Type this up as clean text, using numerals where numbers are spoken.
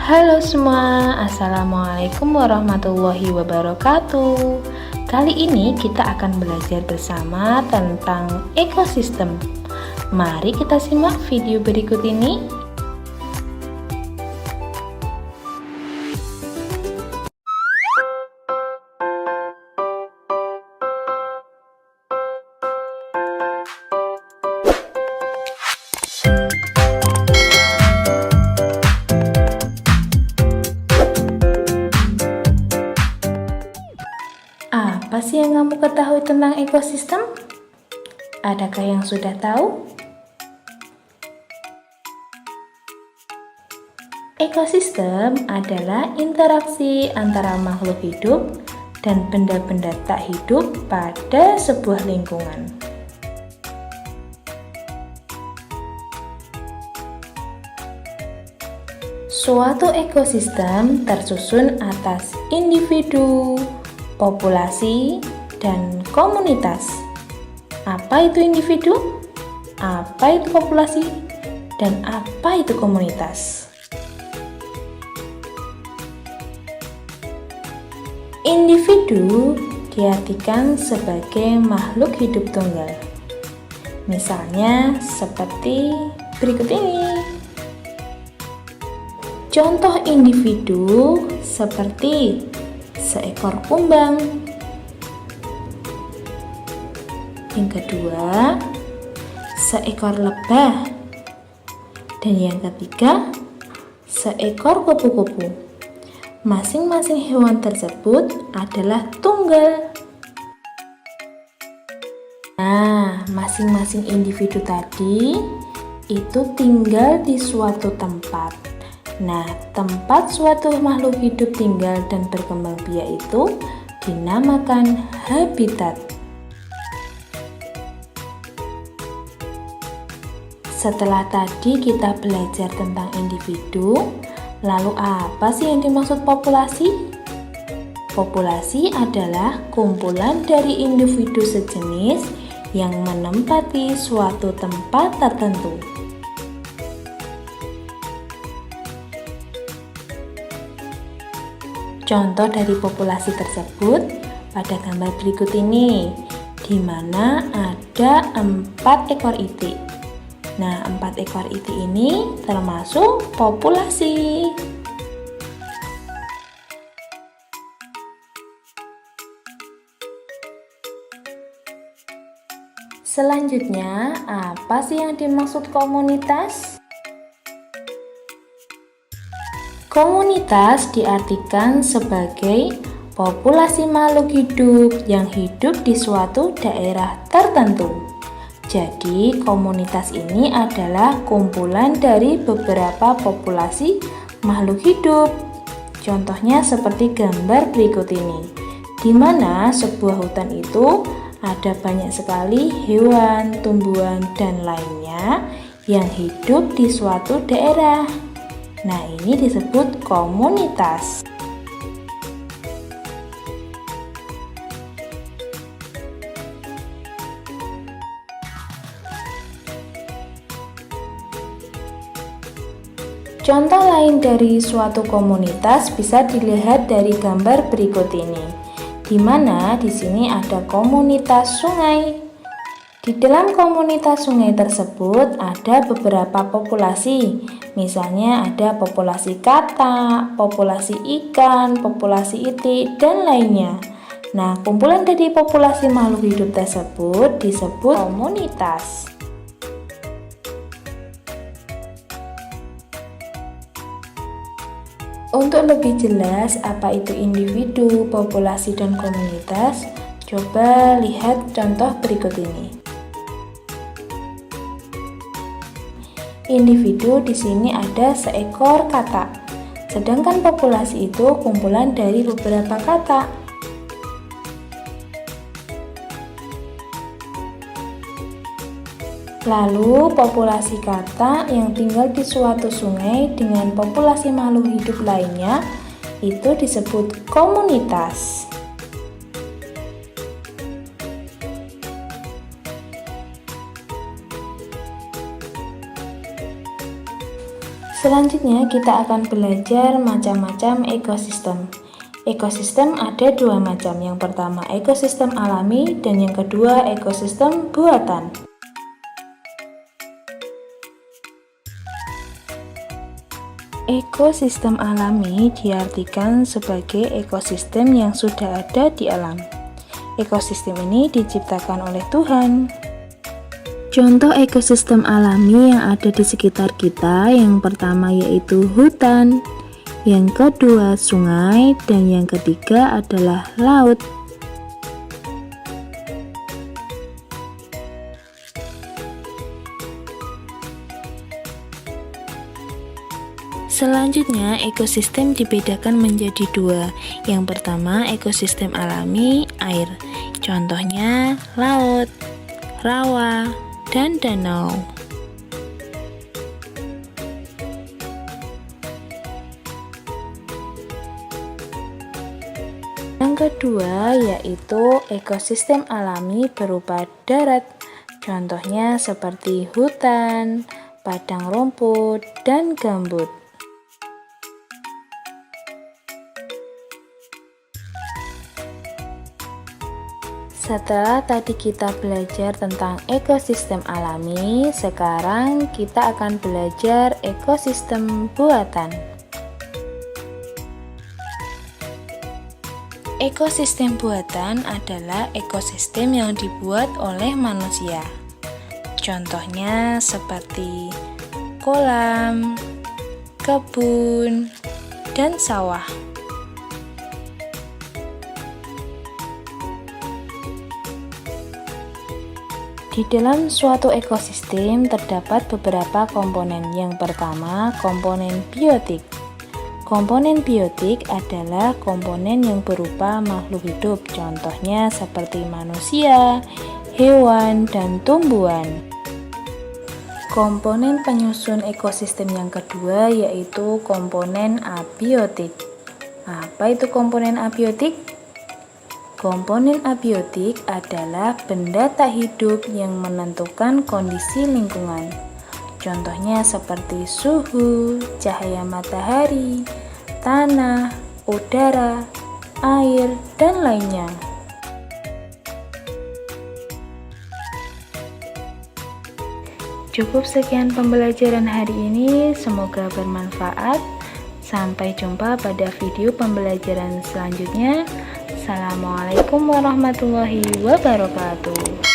Halo semua, Assalamualaikum warahmatullahi wabarakatuh. Kali ini kita akan belajar bersama tentang ekosistem. Mari kita simak video berikut ini. Apa sih yang kamu ketahui tentang ekosistem? Adakah yang sudah tahu? Ekosistem adalah interaksi antara makhluk hidup dan benda-benda tak hidup pada sebuah lingkungan. Suatu ekosistem tersusun atas individu, populasi, dan komunitas. Apa itu individu? Apa itu populasi? Dan apa itu komunitas? Individu diartikan sebagai makhluk hidup tunggal. Misalnya seperti berikut ini. Contoh individu seperti seekor kumbang. Yang kedua, seekor lebah. Dan yang ketiga, seekor kupu-kupu. Masing-masing hewan tersebut adalah tunggal. Nah, masing-masing individu tadi itu tinggal di suatu tempat. Nah, tempat suatu makhluk hidup tinggal dan berkembang biak itu dinamakan habitat. Setelah tadi kita belajar tentang individu, lalu apa sih yang dimaksud populasi? Populasi adalah kumpulan dari individu sejenis yang menempati suatu tempat tertentu. Contoh dari populasi tersebut pada gambar berikut ini, di mana ada 4 ekor itik. Nah, 4 ekor itik ini termasuk populasi. Selanjutnya, apa sih yang dimaksud komunitas? Komunitas diartikan sebagai populasi makhluk hidup yang hidup di suatu daerah tertentu. Jadi, komunitas ini adalah kumpulan dari beberapa populasi makhluk hidup. Contohnya seperti gambar berikut ini, di mana sebuah hutan itu ada banyak sekali hewan, tumbuhan, dan lainnya yang hidup di suatu daerah. Nah, ini disebut komunitas. Contoh lain dari suatu komunitas bisa dilihat dari gambar berikut ini, di mana di sini ada komunitas sungai. Di dalam komunitas sungai tersebut ada beberapa populasi, misalnya ada populasi katak, populasi ikan, populasi itik, dan lainnya. Nah, kumpulan dari populasi makhluk hidup tersebut disebut komunitas. Untuk lebih jelas apa itu individu, populasi, dan komunitas, coba lihat contoh berikut ini. Individu di sini ada seekor katak, sedangkan populasi itu kumpulan dari beberapa katak. Lalu populasi katak yang tinggal di suatu sungai dengan populasi makhluk hidup lainnya itu disebut komunitas. Selanjutnya kita akan belajar macam-macam ekosistem. Ekosistem ada dua macam, yang pertama ekosistem alami dan yang kedua ekosistem buatan. Ekosistem alami diartikan sebagai ekosistem yang sudah ada di alam. Ekosistem ini diciptakan oleh Tuhan. Contoh ekosistem alami yang ada di sekitar kita, yang pertama yaitu hutan, yang kedua sungai, dan yang ketiga adalah laut. Selanjutnya, ekosistem dibedakan menjadi dua. Yang pertama, ekosistem alami air. Contohnya laut, rawa, dan danau. Yang kedua yaitu ekosistem alami berupa darat. Contohnya seperti hutan, padang rumput, dan gambut. Setelah tadi kita belajar tentang ekosistem alami, sekarang kita akan belajar ekosistem buatan. Ekosistem buatan adalah ekosistem yang dibuat oleh manusia. Contohnya seperti kolam, kebun, dan sawah. Di dalam suatu ekosistem terdapat beberapa komponen. Yang pertama, komponen biotik. Komponen biotik adalah komponen yang berupa makhluk hidup, contohnya seperti manusia, hewan, dan tumbuhan. Komponen penyusun ekosistem yang kedua yaitu komponen abiotik. Apa itu komponen abiotik? Komponen abiotik adalah benda tak hidup yang menentukan kondisi lingkungan. Contohnya seperti suhu, cahaya matahari, tanah, udara, air, dan lainnya. Cukup sekian pembelajaran hari ini, semoga bermanfaat. Sampai jumpa pada video pembelajaran selanjutnya. Assalamualaikum warahmatullahi wabarakatuh.